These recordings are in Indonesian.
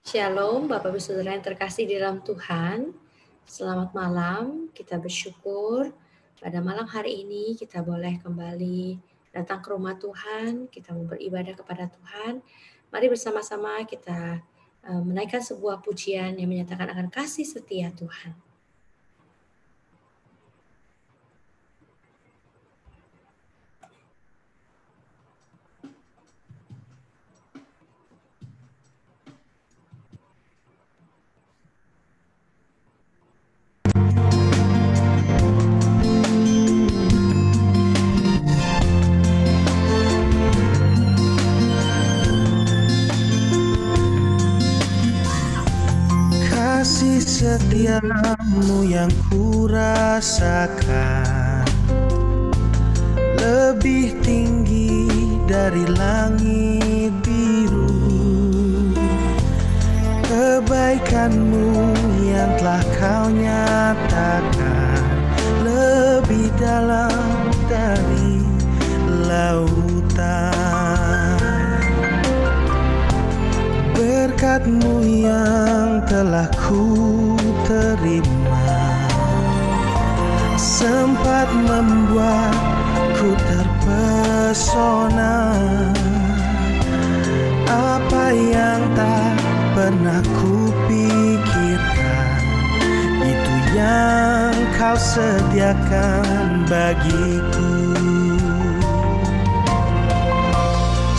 Shalom, Bapak Ibu Saudara yang terkasih di dalam Tuhan. Selamat malam, kita bersyukur pada malam hari ini kita boleh kembali datang ke rumah Tuhan, kita mau beribadah kepada Tuhan. Mari bersama-sama kita menaikkan sebuah pujian yang menyatakan akan kasih setia Tuhan. Kasih setiamu yang kurasakan lebih tinggi dari langit biru. Kebaikanmu yang telah kau nyatakan lebih dalam dari lautan. Berkat-Mu yang telah ku terima sempat membuatku terpesona. Apa yang tak pernah kupikirkan, itu yang kau sediakan bagiku.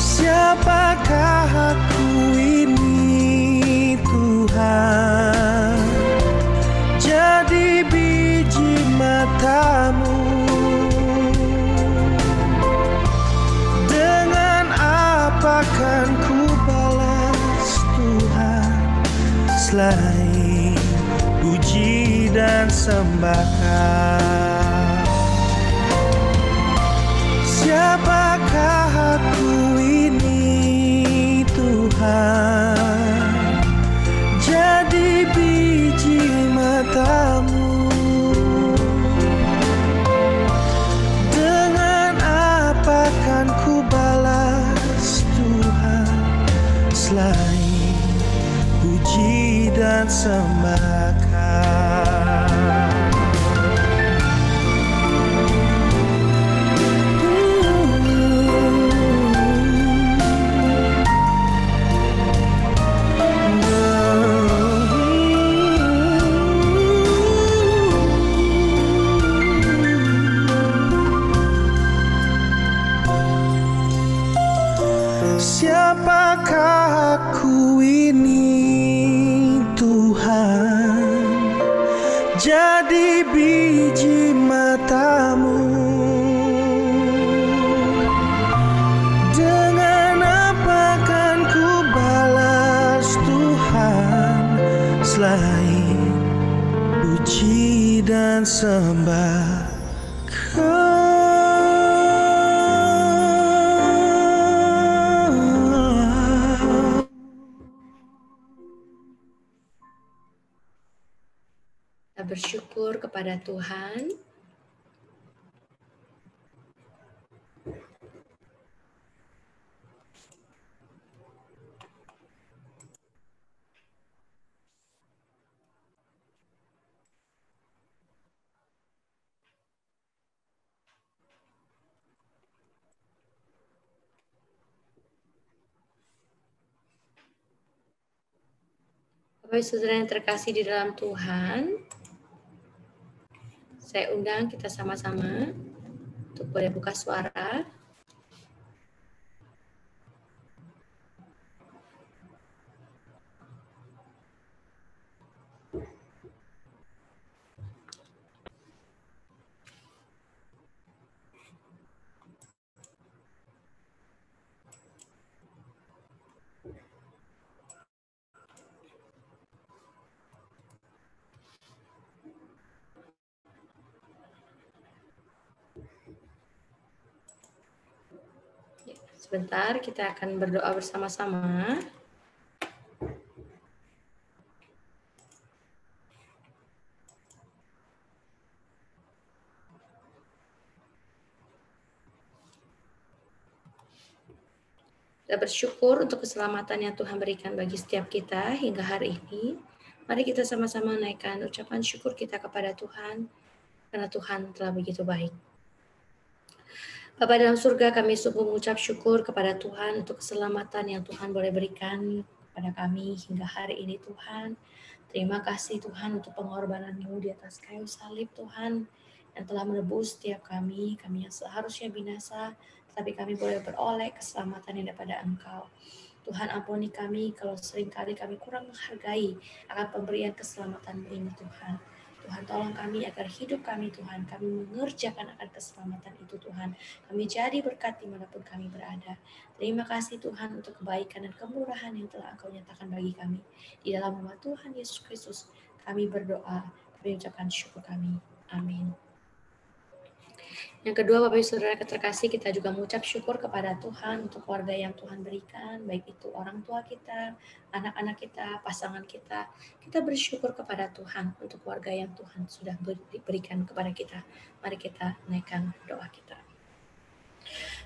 Siapakah aku ini Tuhan? Jadi biji mata-Mu. Dengan apa kan ku balas Tuhan selain puji dan sembahkan? Siapakah aku ini Tuhan? Jadi biji mata-Mu. Dengan apa kan ku balas Tuhan selain puji dan sembahkan? Siapakah aku ini Tuhan? Jadi biji mata-Mu. Dengan apa kan ku balas Tuhan selain puji dan sembahkan? Kita bersyukur kepada Tuhan. Bapak Ibu Saudara yang terkasih di dalam Tuhan, saya undang kita sama-sama untuk boleh buka suara. Sebentar, kita akan berdoa bersama-sama. Kita bersyukur untuk keselamatan yang Tuhan berikan bagi setiap kita hingga hari ini. Mari kita sama-sama naikkan ucapan syukur kita kepada Tuhan, karena Tuhan telah begitu baik. Bapa dalam surga, kami sungguh mengucap syukur kepada Tuhan untuk keselamatan yang Tuhan boleh berikan kepada kami hingga hari ini Tuhan. Terima kasih Tuhan untuk pengorbanan-Mu di atas kayu salib Tuhan, yang telah menebus setiap kami yang seharusnya binasa, tetapi kami boleh beroleh keselamatan yang daripada Engkau. Tuhan ampuni kami kalau seringkali kami kurang menghargai akan pemberian keselamatan ini Tuhan. Tuhan tolong kami agar hidup kami Tuhan, kami mengerjakan akan keselamatan itu Tuhan. Kami jadi berkat dimanapun kami berada. Terima kasih Tuhan untuk kebaikan dan kemurahan yang telah Engkau nyatakan bagi kami. Di dalam nama Tuhan Yesus Kristus kami berdoa, kami ucapkan syukur kami. Amin. Yang kedua, Bapak Ibu Saudara terkasih, kita juga mengucap syukur kepada Tuhan untuk keluarga yang Tuhan berikan, baik itu orang tua kita, anak-anak kita, pasangan kita. Kita bersyukur kepada Tuhan untuk keluarga yang Tuhan sudah berikan kepada kita. Mari kita naikkan doa kita.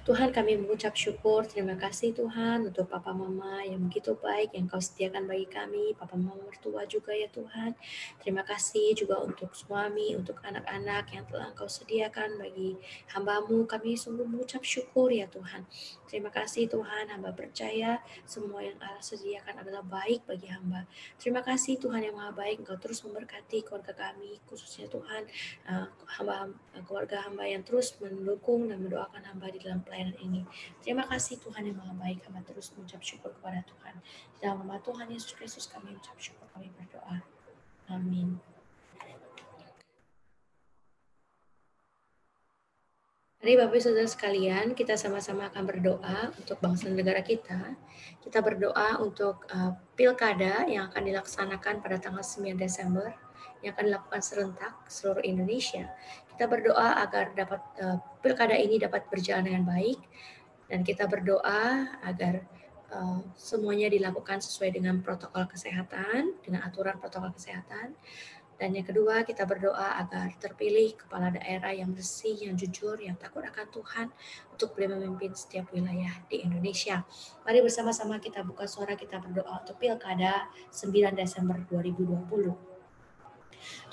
Tuhan, kami mengucap syukur, terima kasih Tuhan untuk Papa Mama yang begitu baik yang Kau sediakan bagi kami, Papa Mama mertua juga ya Tuhan. Terima kasih juga untuk suami, untuk anak-anak yang telah Engkau sediakan bagi hamba-Mu. Kami sungguh mengucap syukur ya Tuhan. Terima kasih Tuhan, hamba percaya semua yang Allah sediakan adalah baik bagi hamba. Terima kasih Tuhan yang maha baik, Engkau terus memberkati keluarga kami, khususnya Tuhan, keluarga hamba yang terus mendukung dan mendoakan hamba di dalam pelayanan ini. Terima kasih Tuhan yang maha baik, hamba terus mengucap syukur kepada Tuhan. Di dalam nama Tuhan Yesus Kristus kami mengucap syukur, kami berdoa. Amin. Mari Bapak Ibu Saudara sekalian, kita sama-sama akan berdoa untuk bangsa dan negara kita. Kita berdoa untuk pilkada yang akan dilaksanakan pada tanggal 9 Desember, yang akan dilakukan serentak seluruh Indonesia. Kita berdoa agar pilkada ini dapat berjalan dengan baik, dan kita berdoa agar semuanya dilakukan sesuai dengan protokol kesehatan, dengan aturan protokol kesehatan. Dan yang kedua, kita berdoa agar terpilih kepala daerah yang bersih, yang jujur, yang takut akan Tuhan untuk boleh memimpin setiap wilayah di Indonesia. Mari bersama-sama kita buka suara, kita berdoa untuk pilkada 9 Desember 2020.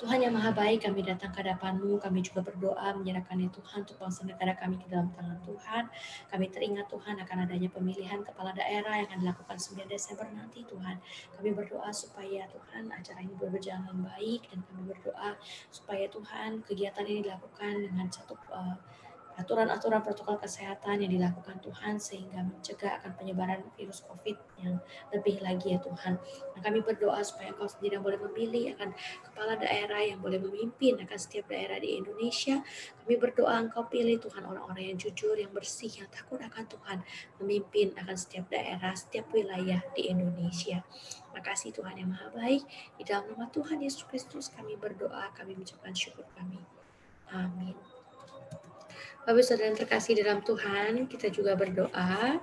Tuhan yang maha baik, kami datang ke hadapan-Mu, kami juga berdoa menyerahkan ya Tuhan untuk bangsa negara kami ke dalam tangan Tuhan. Kami teringat Tuhan akan adanya pemilihan kepala daerah yang akan dilakukan 9 Desember nanti Tuhan. Kami berdoa supaya Tuhan acara ini berjalan dengan baik, dan kami berdoa supaya Tuhan kegiatan ini dilakukan dengan satu aturan-aturan protokol kesehatan yang dilakukan Tuhan, sehingga mencegah akan penyebaran virus COVID yang lebih lagi ya Tuhan. Nah, kami berdoa supaya Engkau sendiri yang boleh memilih akan kepala daerah yang boleh memimpin akan setiap daerah di Indonesia. Kami berdoa Engkau pilih Tuhan orang-orang yang jujur, yang bersih, yang takut akan Tuhan, memimpin akan setiap daerah, setiap wilayah di Indonesia. Makasih Tuhan yang maha baik. Di dalam nama Tuhan Yesus Kristus kami berdoa, kami mengucapkan syukur kami. Amin. Bapak Saudara yang terkasih dalam Tuhan, kita juga berdoa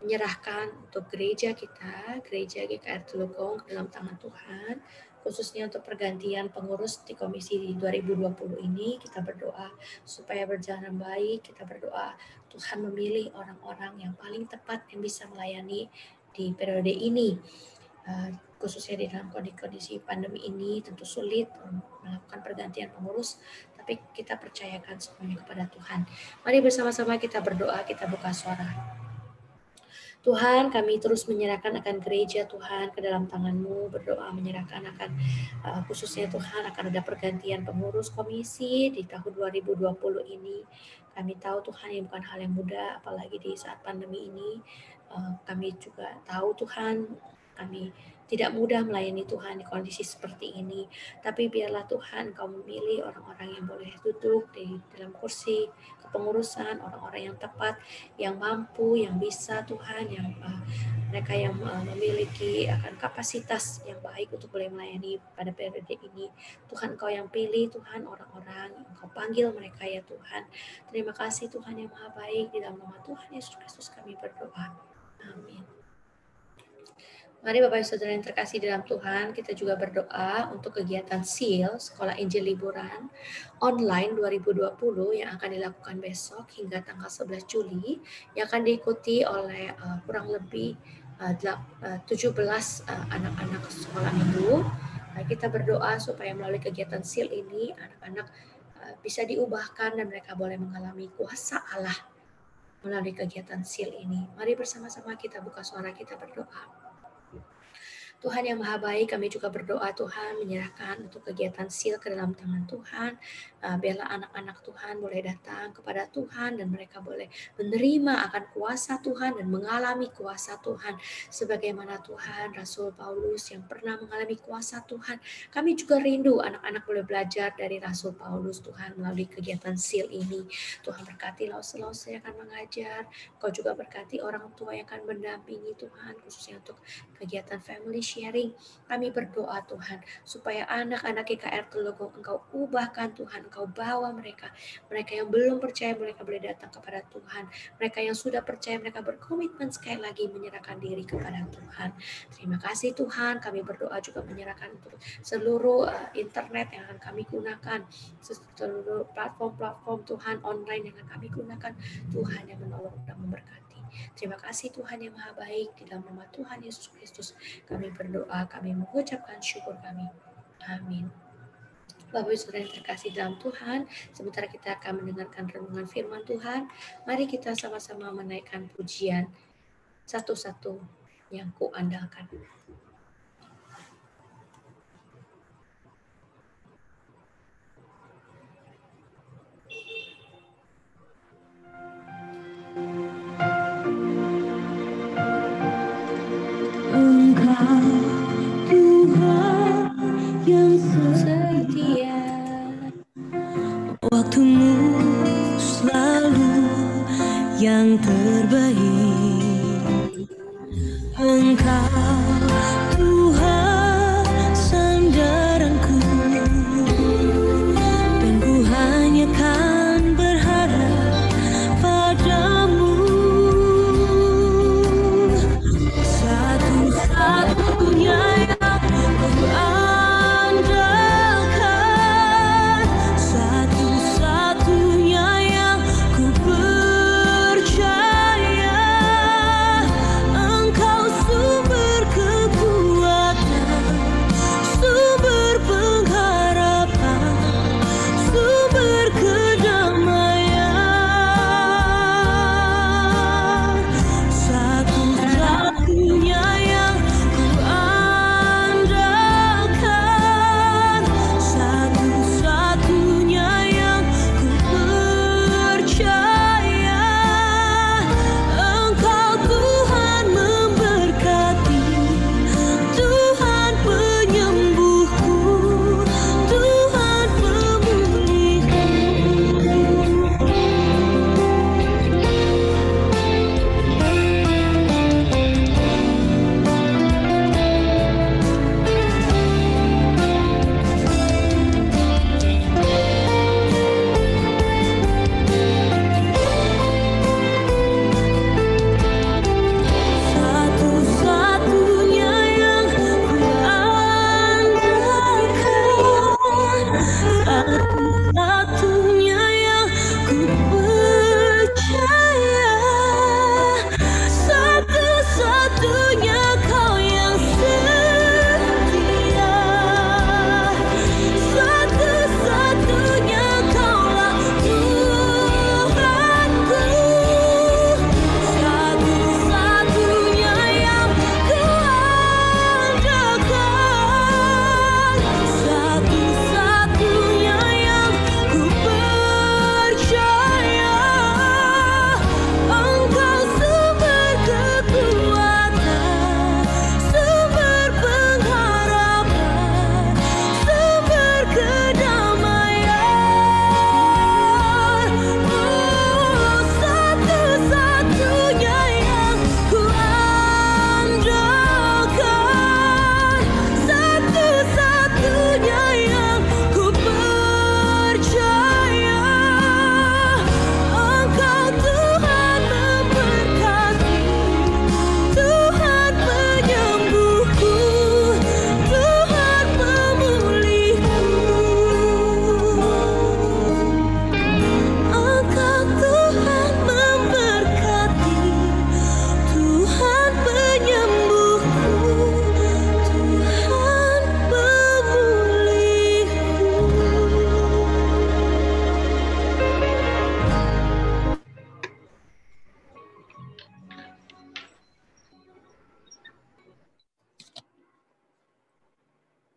menyerahkan untuk gereja kita, gereja GKR Tulukong ke dalam tangan Tuhan, khususnya untuk pergantian pengurus di komisi 2020 ini. Kita berdoa supaya berjalan baik, kita berdoa Tuhan memilih orang-orang yang paling tepat yang bisa melayani di periode ini. Khususnya di dalam kondisi pandemi ini tentu sulit melakukan pergantian pengurus, tapi kita percayakan semuanya kepada Tuhan. Mari bersama-sama kita berdoa, kita buka suara. Tuhan, kami terus menyerahkan akan gereja Tuhan ke dalam tangan-Mu, berdoa menyerahkan akan khususnya Tuhan akan ada pergantian pengurus komisi di tahun 2020 ini. Kami tahu Tuhan ini bukan hal yang mudah, apalagi di saat pandemi ini. Kami juga tahu Tuhan, kami tidak mudah melayani Tuhan di kondisi seperti ini. Tapi biarlah Tuhan Kau memilih orang-orang yang boleh duduk di dalam kursi kepengurusan, orang-orang yang tepat, yang mampu, yang bisa Tuhan, yang mereka yang memiliki akan kapasitas yang baik untuk boleh melayani pada periode ini. Tuhan Kau yang pilih Tuhan orang-orang yang Kau panggil mereka ya Tuhan. Terima kasih Tuhan yang maha baik, di dalam nama Tuhan Yesus Kristus kami berdoa. Amin. Mari Bapak Ibu Saudara yang terkasih dalam Tuhan, kita juga berdoa untuk kegiatan SEAL, Sekolah Injil Liburan online 2020 yang akan dilakukan besok hingga tanggal 11 Juli, yang akan diikuti oleh kurang lebih 17 anak-anak sekolah itu. Kita berdoa supaya melalui kegiatan SEAL ini, anak-anak bisa diubahkan dan mereka boleh mengalami kuasa Allah melalui kegiatan SEAL ini. Mari bersama-sama kita buka suara, kita berdoa. Tuhan yang Maha Baik, kami juga berdoa Tuhan menyerahkan untuk kegiatan SEAL ke dalam tangan Tuhan. Biarlah anak-anak Tuhan boleh datang kepada Tuhan dan mereka boleh menerima akan kuasa Tuhan dan mengalami kuasa Tuhan. Sebagaimana Tuhan, Rasul Paulus yang pernah mengalami kuasa Tuhan. Kami juga rindu anak-anak boleh belajar dari Rasul Paulus Tuhan melalui kegiatan SEAL ini. Tuhan berkati Lause yang akan mengajar. Kau juga berkati orang tua yang akan mendampingi Tuhan, khususnya untuk kegiatan family sharing. Kami berdoa Tuhan supaya anak-anak GKR Tulungagung Engkau ubahkan Tuhan, Engkau bawa mereka yang belum percaya mereka boleh datang kepada Tuhan, mereka yang sudah percaya mereka berkomitmen sekali lagi menyerahkan diri kepada Tuhan. Terima kasih Tuhan, kami berdoa juga menyerahkan untuk seluruh internet yang akan kami gunakan, seluruh platform-platform Tuhan online yang akan kami gunakan. Tuhan yang menolong dan memberkati. Terima kasih Tuhan yang Maha Baik, di dalam nama Tuhan Yesus Kristus kami berdoa, kami mengucapkan syukur kami. Amin. Bapak Ibu Saudara yang terkasih dalam Tuhan, sebentar kita akan mendengarkan renungan firman Tuhan. Mari kita sama-sama menaikkan pujian satu-satu yang kuandalkan. Yang setia, waktumu selalu yang terbaik. Engkau Tuhan sandaranku, dan ku hanya kan berharap padamu. Satu-satunya yang ku andalkan, satu-satunya yang ku percaya. Engkau sumber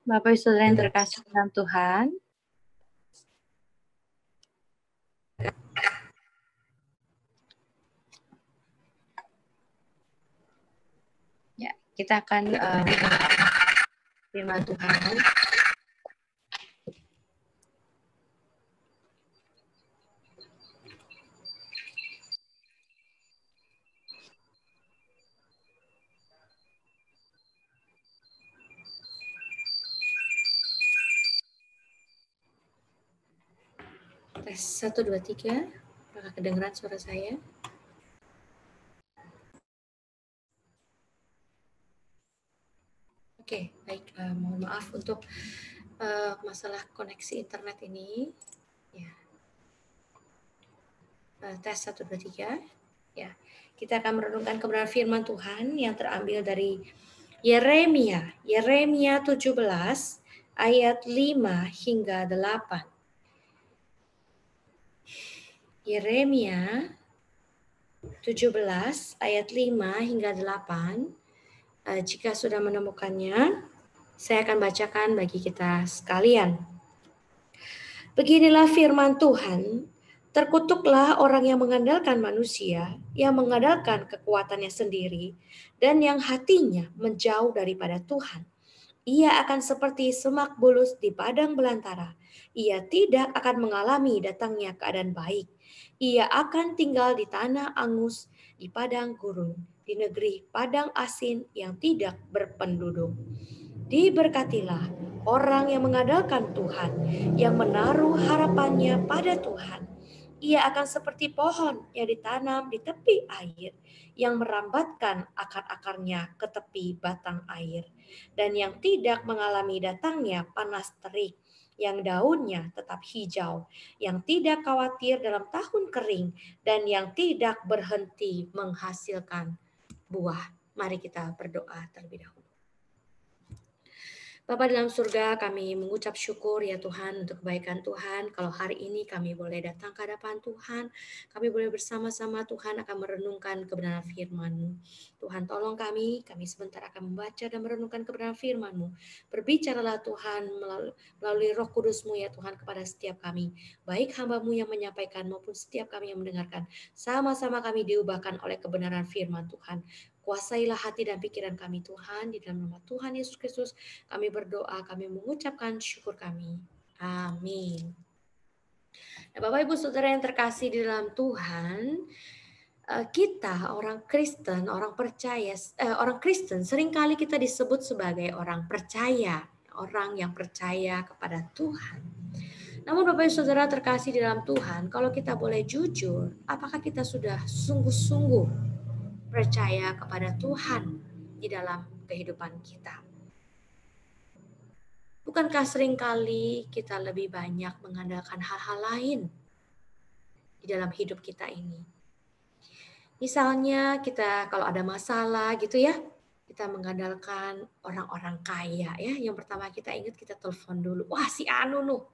Bapak Ibu Saudara yang terkasih dalam Tuhan, ya, kita akan firman Tuhan. Tes 1, 2, 3. Apakah kedengaran suara saya? Oke, baik. Mohon maaf untuk masalah koneksi internet ini. Ya. Tes 1, 2, 3. Ya. Kita akan merenungkan kebenaran firman Tuhan yang terambil dari Yeremia 17 ayat 5 hingga 8. Yeremia 17 ayat 5 hingga 8. Jika sudah menemukannya, saya akan bacakan bagi kita sekalian. Beginilah firman Tuhan, terkutuklah orang yang mengandalkan manusia, yang mengandalkan kekuatannya sendiri, dan yang hatinya menjauh daripada Tuhan. Ia akan seperti semak bulus di padang belantara. Ia tidak akan mengalami datangnya keadaan baik. Ia akan tinggal di tanah angus, di padang gurun, di negeri padang asin yang tidak berpenduduk. Diberkatilah orang yang mengandalkan Tuhan, yang menaruh harapannya pada Tuhan. Ia akan seperti pohon yang ditanam di tepi air, yang merambatkan akar-akarnya ke tepi batang air, dan yang tidak mengalami datangnya panas terik, yang daunnya tetap hijau, yang tidak khawatir dalam tahun kering, dan yang tidak berhenti menghasilkan buah. Mari kita berdoa terlebih dahulu. Bapa dalam surga, kami mengucap syukur ya Tuhan untuk kebaikan Tuhan. Kalau hari ini kami boleh datang ke hadapan Tuhan, kami boleh bersama-sama Tuhan akan merenungkan kebenaran firman-Mu. Tuhan tolong kami sebentar akan membaca dan merenungkan kebenaran firman-Mu. Berbicaralah Tuhan melalui Roh Kudus-Mu ya Tuhan kepada setiap kami. Baik hamba-Mu yang menyampaikan maupun setiap kami yang mendengarkan. Sama-sama kami diubahkan oleh kebenaran firman Tuhan. Kuasailah hati dan pikiran kami Tuhan, di dalam nama Tuhan Yesus Kristus kami berdoa, kami mengucapkan syukur kami. Amin. Nah, Bapak Ibu Saudara yang terkasih di dalam Tuhan, kita orang Kristen, orang percaya, orang Kristen seringkali kita disebut sebagai orang percaya, orang yang percaya kepada Tuhan. Namun Bapak Ibu Saudara terkasih di dalam Tuhan, kalau kita boleh jujur, apakah kita sudah sungguh-sungguh percaya kepada Tuhan di dalam kehidupan kita? Bukankah seringkali kita lebih banyak mengandalkan hal-hal lain di dalam hidup kita ini? Misalnya kita kalau ada masalah gitu ya, kita mengandalkan orang-orang kaya ya. Yang pertama kita ingat kita telepon dulu. Wah si Anu nuh,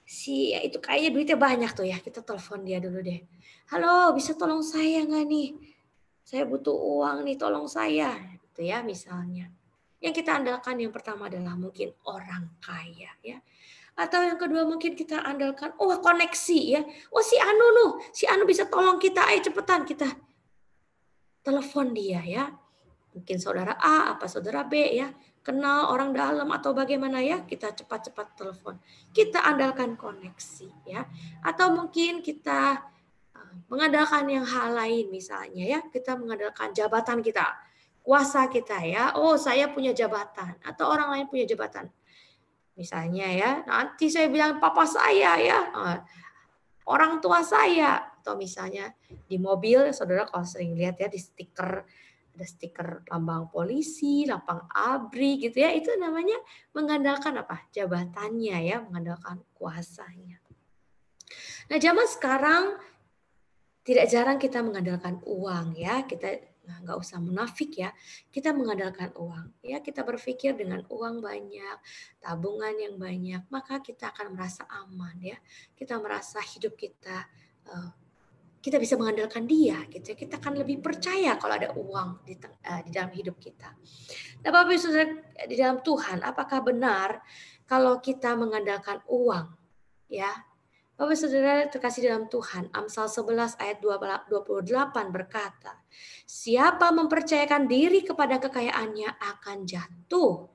si ya itu kayaknya duitnya banyak tuh ya. Kita telepon dia dulu deh. Halo, bisa tolong saya nggak nih? Saya butuh uang nih, tolong saya. Gitu ya misalnya. Yang kita andalkan yang pertama adalah mungkin orang kaya ya. Atau yang kedua mungkin kita andalkan koneksi ya. Oh si Anu bisa tolong kita, ayo cepetan kita telepon dia ya. Mungkin saudara A apa saudara B ya, kenal orang dalam atau bagaimana ya, kita cepat-cepat telepon. Kita andalkan koneksi ya. Atau mungkin kita mengandalkan yang hal lain misalnya ya, kita mengandalkan jabatan kita, kuasa kita ya. Oh, saya punya jabatan atau orang lain punya jabatan. Misalnya ya, nanti saya bilang papa saya ya, orang tua saya. Atau misalnya di mobil, saudara kalau sering lihat ya di stiker, ada stiker lambang polisi, lambang ABRI gitu ya, itu namanya mengandalkan apa? Jabatannya ya, mengandalkan kuasanya. Nah zaman sekarang tidak jarang kita mengandalkan uang ya, kita nggak usah munafik ya, kita mengandalkan uang ya, kita berpikir dengan uang banyak, tabungan yang banyak, maka kita akan merasa aman ya, kita merasa hidup kita kita bisa mengandalkan Dia, gitu ya. Kita akan lebih percaya kalau ada uang di dalam hidup kita. Nah, Bapak Ibu Saudara di dalam Tuhan, apakah benar kalau kita mengandalkan uang? Ya, Bapak Saudara terkasih dalam Tuhan, Amsal 11 ayat 28 berkata, siapa mempercayakan diri kepada kekayaannya akan jatuh,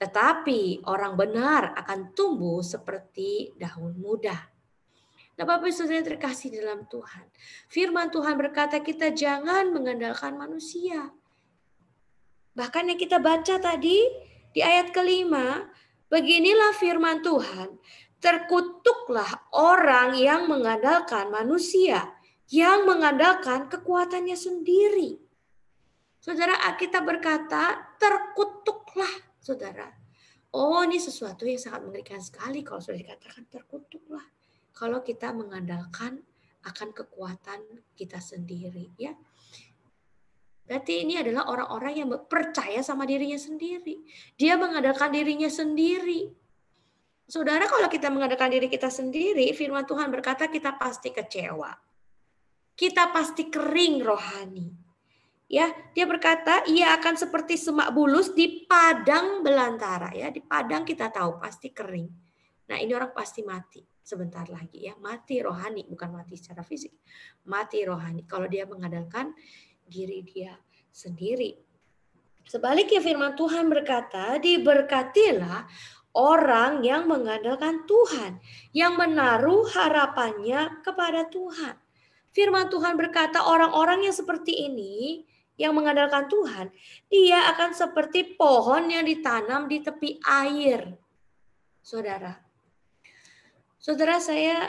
tetapi orang benar akan tumbuh seperti daun muda. Nah, Bapak Saudara terkasih dalam Tuhan, firman Tuhan berkata kita jangan mengandalkan manusia. Bahkan yang kita baca tadi di ayat kelima, beginilah firman Tuhan, terkutuklah orang yang mengandalkan manusia, yang mengandalkan kekuatannya sendiri. Saudara, kita berkata terkutuklah, saudara. Oh, ini sesuatu yang sangat mengerikan sekali kalau sudah dikatakan terkutuklah. Kalau kita mengandalkan akan kekuatan kita sendiri, ya. Berarti ini adalah orang-orang yang percaya sama dirinya sendiri. Dia mengandalkan dirinya sendiri. Saudara, kalau kita mengandalkan diri kita sendiri, firman Tuhan berkata kita pasti kecewa. Kita pasti kering rohani. Ya, dia berkata ia akan seperti semak bulus di padang belantara, ya. Di padang kita tahu pasti kering. Nah, ini orang pasti mati sebentar lagi, ya. Mati rohani, bukan mati secara fisik. Mati rohani kalau dia mengandalkan diri dia sendiri. Sebaliknya firman Tuhan berkata, diberkatilah orang yang mengandalkan Tuhan, yang menaruh harapannya kepada Tuhan. Firman Tuhan berkata orang-orang yang seperti ini, yang mengandalkan Tuhan, dia akan seperti pohon yang ditanam di tepi air. Saudara, saya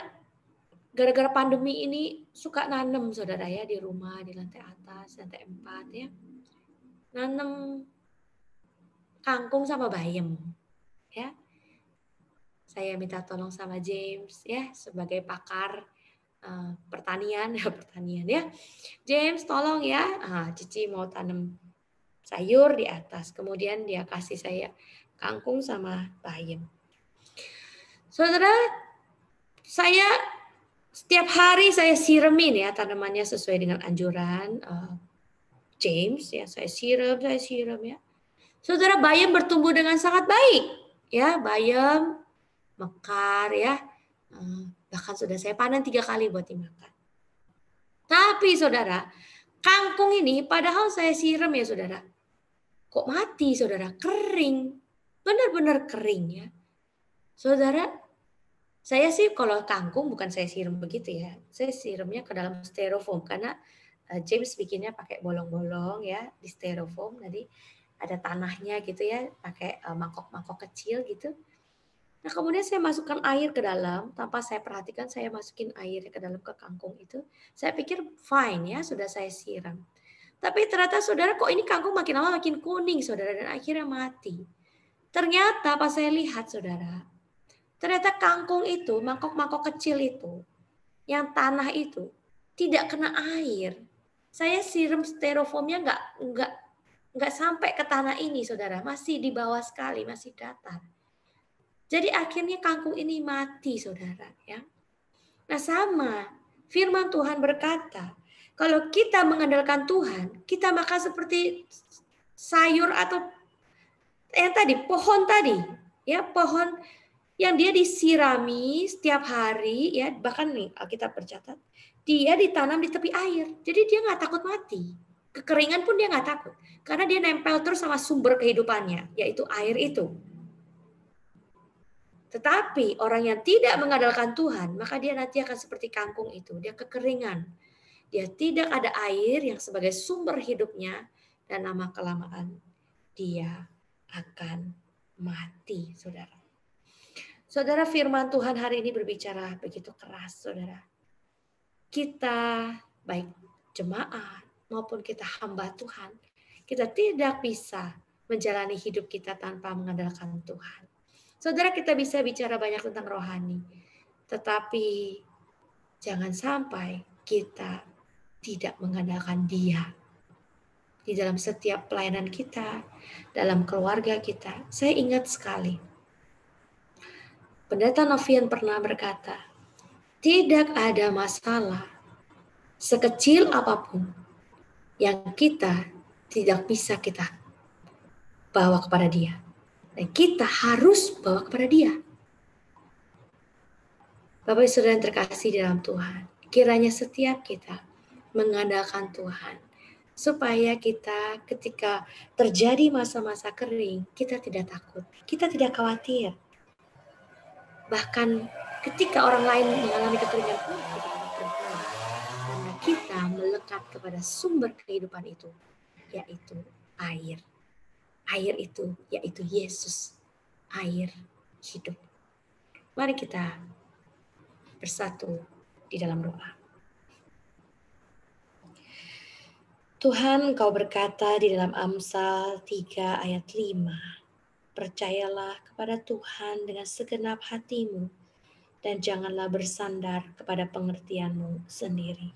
gara-gara pandemi ini suka nanam, saudara, ya, di rumah, di lantai atas, lantai 4, ya. Nanam kangkung sama bayam, ya. Saya minta tolong sama James, ya, sebagai pakar pertanian, ya. James, tolong ya, Cici mau tanam sayur di atas. Kemudian dia kasih saya kangkung sama bayam. Saudara, saya setiap hari saya siremin, ya, tanamannya sesuai dengan anjuran James, ya. Saya siram, ya. Saudara, bayam bertumbuh dengan sangat baik, ya. Bayam mekar, ya. Bahkan sudah saya panen 3 kali buat dimakan. Tapi saudara, kangkung ini padahal saya siram, ya saudara, kok mati, saudara, kering, benar-benar kering, ya. Saudara, saya sih kalau kangkung bukan saya siram begitu, ya, saya siramnya ke dalam styrofoam karena James bikinnya pakai bolong-bolong, ya, di styrofoam, jadi ada tanahnya gitu, ya, pakai mangkok-mangkok kecil gitu. Nah, kemudian saya masukkan air ke dalam, tanpa saya perhatikan saya masukin air ke dalam ke kangkung itu. Saya pikir fine, ya, sudah saya siram. Tapi ternyata saudara, kok ini kangkung makin lama makin kuning, saudara, dan akhirnya mati. Ternyata pas saya lihat, saudara, ternyata kangkung itu, mangkok-mangkok kecil itu, yang tanah itu tidak kena air. Saya siram styrofoamnya nggak sampai ke tanah ini, saudara, masih di bawah sekali, masih datar. Jadi akhirnya kangkung ini mati, saudara, ya. Nah, sama firman Tuhan berkata, kalau kita mengandalkan Tuhan, kita makan seperti sayur atau yang tadi, pohon tadi, ya, pohon yang dia disirami setiap hari, ya, bahkan nih Alkitab bercatat, dia ditanam di tepi air, jadi dia nggak takut mati. Kekeringan pun dia nggak takut, karena dia nempel terus sama sumber kehidupannya, yaitu air itu. Tetapi orang yang tidak mengandalkan Tuhan, maka dia nanti akan seperti kangkung itu. Dia kekeringan. Dia tidak ada air yang sebagai sumber hidupnya. Dan lama-kelamaan dia akan mati, saudara. Saudara, firman Tuhan hari ini berbicara begitu keras, saudara. Kita, baik jemaat maupun kita hamba Tuhan, kita tidak bisa menjalani hidup kita tanpa mengandalkan Tuhan. Saudara, kita bisa bicara banyak tentang rohani, tetapi jangan sampai kita tidak mengandalkan Dia. Di dalam setiap pelayanan kita, dalam keluarga kita, saya ingat sekali, Pendeta Novian pernah berkata, tidak ada masalah sekecil apapun yang kita tidak bisa kita bawa kepada Dia. Dan kita harus bawa kepada Dia. Bapak Ibu Saudara yang terkasih dalam Tuhan, kiranya setiap kita mengandalkan Tuhan, supaya kita ketika terjadi masa-masa kering, kita tidak takut, kita tidak khawatir. Bahkan ketika orang lain mengalami kekeringan pun kita tidak tergolong, karena kita melekat kepada sumber kehidupan itu, yaitu air. Air itu yaitu Yesus, air hidup. Mari kita bersatu di dalam doa. Tuhan, Engkau berkata di dalam Amsal 3 ayat 5, percayalah kepada Tuhan dengan segenap hatimu dan janganlah bersandar kepada pengertianmu sendiri.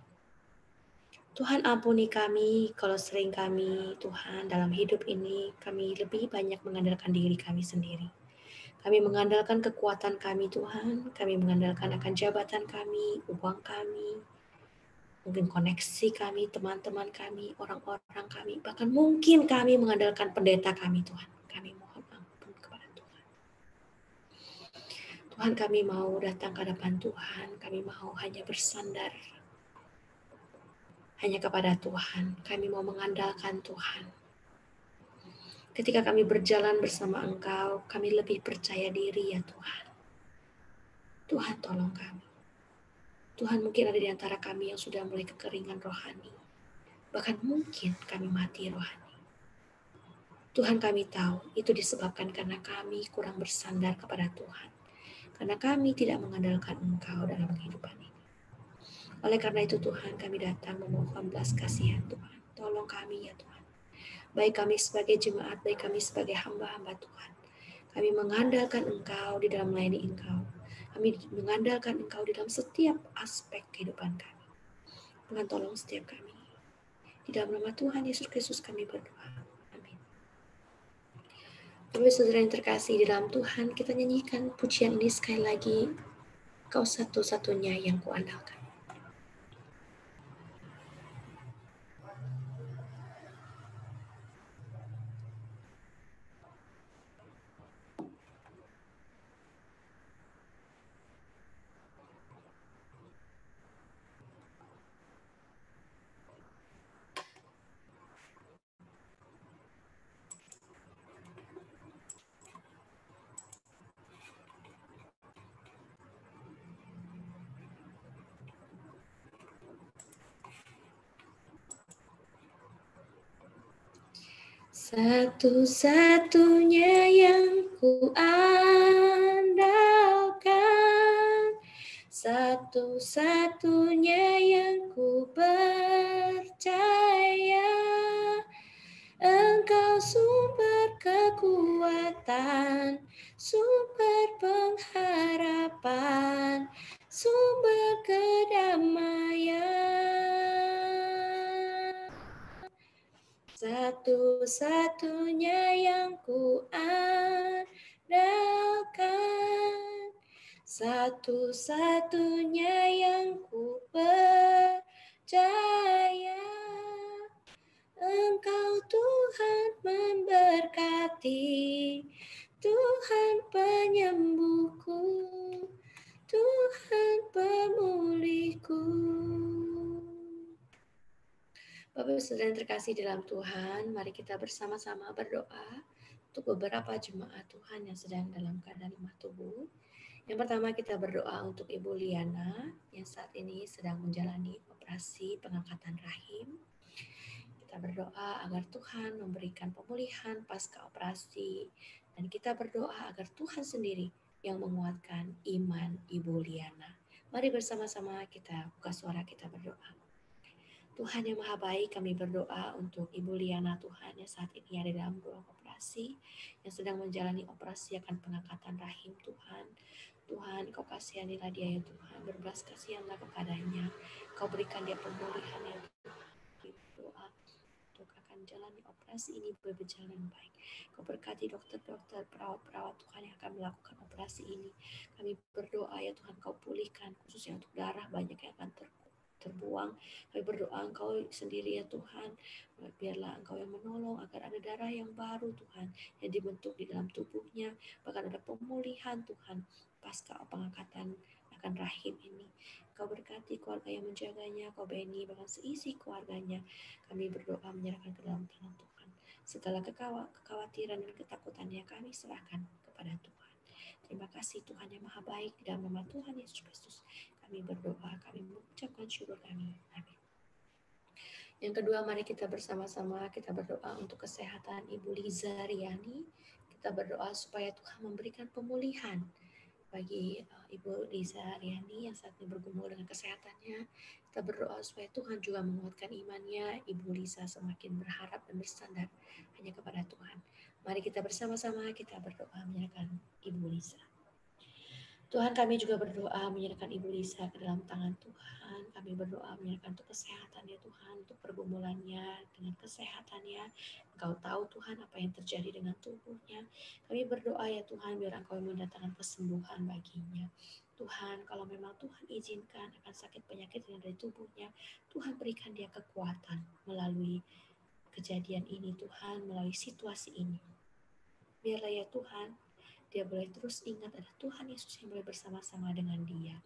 Tuhan, ampuni kami kalau sering kami, Tuhan, dalam hidup ini kami lebih banyak mengandalkan diri kami sendiri. Kami mengandalkan kekuatan kami, Tuhan. Kami mengandalkan akan jabatan kami, uang kami, mungkin koneksi kami, teman-teman kami, orang-orang kami. Bahkan mungkin kami mengandalkan pendeta kami, Tuhan. Kami mohon ampun kepada Tuhan. Tuhan, kami mau datang ke hadapan Tuhan. Kami mau hanya bersandar hanya kepada Tuhan. Kami mau mengandalkan Tuhan. Ketika kami berjalan bersama Engkau, kami lebih percaya diri ya Tuhan. Tuhan, tolong kami. Tuhan, mungkin ada di antara kami yang sudah mulai kekeringan rohani. Bahkan mungkin kami mati rohani. Tuhan, kami tahu itu disebabkan karena kami kurang bersandar kepada Tuhan. Karena kami tidak mengandalkan Engkau dalam kehidupan ini. Oleh karena itu Tuhan, kami datang memohon belas kasihan Tuhan. Tolong kami ya Tuhan. Baik kami sebagai jemaat, baik kami sebagai hamba-hamba Tuhan. Kami mengandalkan Engkau di dalam melayani Engkau. Kami mengandalkan Engkau di dalam setiap aspek kehidupan kami. Tuhan, tolong setiap kami. Di dalam nama Tuhan Yesus Kristus kami berdoa. Amin. Bapak Saudara yang terkasih di dalam Tuhan, kita nyanyikan pujian ini sekali lagi. Kau satu-satunya yang kuandalkan. Satu-satunya yang kuandalkan, satu-satunya yang ku percaya, Engkau sumber kekuatan, sumber pengharapan, sumber kedamaian. Satu-satunya yang kuandalkan, satu-satunya yang ku percaya, Engkau Tuhan memberkati, Tuhan penyembuhku, Tuhan pemulihku. Bapak Saudara yang terkasih dalam Tuhan, mari kita bersama-sama berdoa untuk beberapa jemaat Tuhan yang sedang dalam keadaan lemah tubuh. Yang pertama kita berdoa untuk Ibu Liana yang saat ini sedang menjalani operasi pengangkatan rahim. Kita berdoa agar Tuhan memberikan pemulihan pasca operasi, dan kita berdoa agar Tuhan sendiri yang menguatkan iman Ibu Liana. Mari bersama-sama kita buka suara, kita berdoa. Tuhan yang Maha Baik, kami berdoa untuk Ibu Liana Tuhan yang saat ini ada dalam ruang operasi, yang sedang menjalani operasi akan pengangkatan rahim Tuhan. Tuhan, Kau kasihanilah dia ya Tuhan, berbelas kasihanlah kepadanya, Kau berikan dia pemulihan ya Tuhan. Kami berdoa untuk akan jalani operasi ini berjalan baik. Kau berkati dokter-dokter, perawat-perawat Tuhan yang akan melakukan operasi ini. Kami berdoa ya Tuhan, Kau pulihkan khususnya untuk darah banyak yang akan terbuang. Kami berdoa Engkau sendiri ya Tuhan, biarlah Engkau yang menolong agar ada darah yang baru Tuhan, yang dibentuk di dalam tubuhnya, bahkan ada pemulihan Tuhan, pasca pengangkatan akan rahim ini. Kau berkati keluarga yang menjaganya, Kau Beni, bahkan seisi keluarganya. Kami berdoa menyerahkan ke dalam tangan Tuhan. Segala kekhawatiran dan ketakutannya kami serahkan kepada Tuhan. Terima kasih Tuhan yang Maha Baik, di dalam nama Tuhan Yesus Kristus kami berdoa, kami mengucapkan syukur kami. Amin. Yang kedua, mari kita bersama-sama kita berdoa untuk kesehatan Ibu Liza Riani. Kita berdoa supaya Tuhan memberikan pemulihan bagi Ibu Liza Riani yang saat ini bergumul dengan kesehatannya. Kita berdoa supaya Tuhan juga menguatkan imannya. Ibu Liza semakin berharap dan bersandar hanya kepada Tuhan. Mari kita bersama-sama kita berdoa menyerahkan Ibu Liza. Tuhan, kami juga berdoa menyerahkan Ibu Lisa ke dalam tangan Tuhan. Kami berdoa menyerahkan untuk kesehatan ya Tuhan, untuk pergumulannya dengan kesehatannya. Engkau tahu Tuhan apa yang terjadi dengan tubuhnya. Kami berdoa ya Tuhan, biar Engkau mendatangkan kesembuhan baginya. Tuhan, kalau memang Tuhan izinkan akan sakit penyakit yang dari tubuhnya, Tuhan berikan dia kekuatan melalui kejadian ini Tuhan, melalui situasi ini. Biarlah ya Tuhan, dia boleh terus ingat ada Tuhan Yesus yang boleh bersama-sama dengan dia.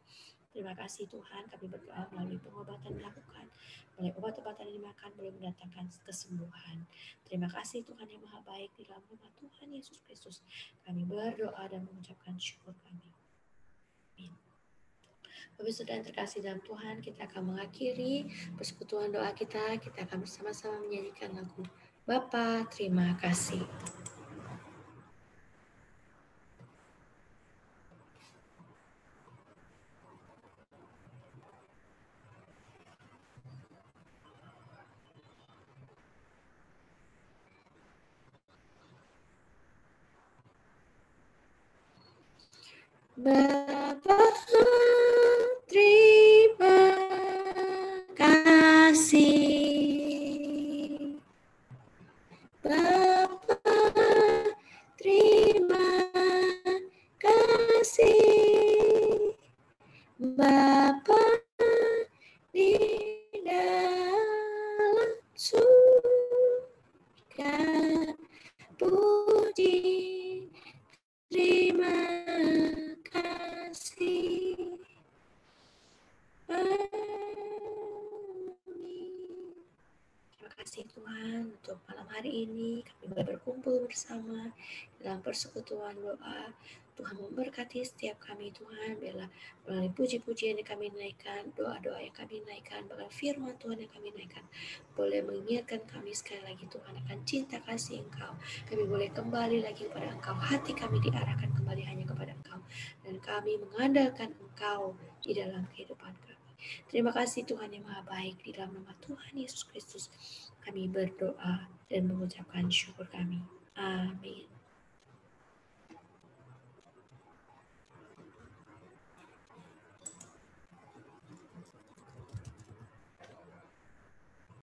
Terima kasih Tuhan, kami berdoa melalui pengobatan dilakukan, melalui obat-obatan yang dimakan boleh mendatangkan kesembuhan. Terima kasih Tuhan yang Maha Baik, di dalam nama Tuhan Yesus Kristus kami berdoa dan mengucapkan syukur kami. Amin. Bapak Saudara yang terkasih dalam Tuhan, kita akan mengakhiri persekutuan doa kita. Kita akan bersama-sama menyanyikan lagu Bapa Terima Kasih. Bapa terima kasih. Bapa terima kasih. Bapa di dalam surga, puji terima kasih. Amin. Terima kasih Tuhan untuk malam hari ini kami boleh berkumpul bersama dalam persekutuan doa. Tuhan memberkati setiap kami Tuhan, biarlah melalui puji-pujian yang kami naikkan, doa-doa yang kami naikkan, bahkan firman Tuhan yang kami naikkan, boleh mengingatkan kami sekali lagi Tuhan akan cinta kasih Engkau. Kami boleh kembali lagi kepada Engkau, hati kami diarahkan kembali hanya kepada Engkau, dan kami mengandalkan Engkau di dalam kehidupan kami. Terima kasih Tuhan yang Maha Baik, di dalam nama Tuhan Yesus Kristus kami berdoa dan mengucapkan syukur kami. Amin.